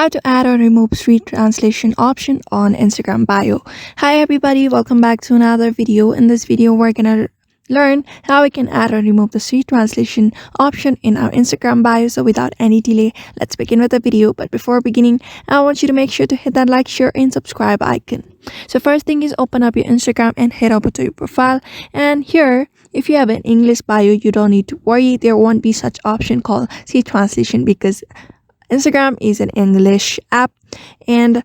How to add or remove street translation option on Instagram bio. Hi everybody, welcome back to another video. In this video, we're gonna learn how we can add or remove the street translation option in our Instagram bio. So without any delay, let's begin with the video. But before beginning, I want you to make sure to hit that like, share, and subscribe icon. So first thing is open up your Instagram and head over to your profile. And here, if you have an English bio, you don't need to worry. There won't be such option called street translation because Instagram is an English app. And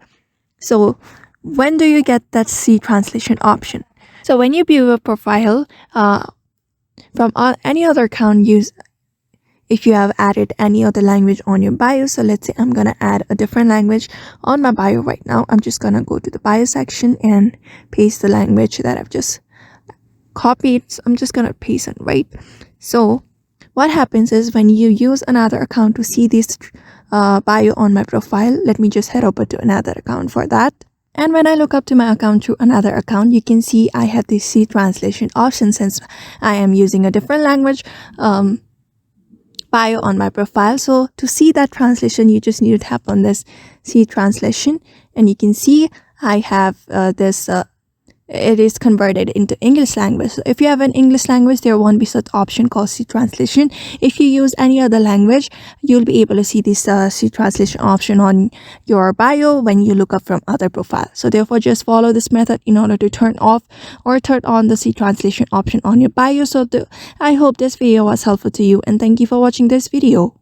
so when do you get that C translation option? So when you view a profile from any other account, if you have added any other language on your bio. So let's say I'm gonna add a different language on my bio right now. I'm just gonna go to the bio section and paste the language that I've just copied. So I'm just gonna paste it, right? So what happens is when you use another account to see this bio on my profile, let me just head over to another account for that. And when I look up to my account through another account, you can see I have this C translation option since I am using a different language bio on my profile. So to see that translation, you just need to tap on this C translation, and you can see I have it is converted into English language. So if you have an English language, there won't be such option called C translation. If you use any other language, you'll be able to see this C translation option on your bio when you look up from other profiles. So therefore, just follow this method in order to turn off or turn on the C translation option on your bio. So I hope this video was helpful to you, and thank you for watching this video.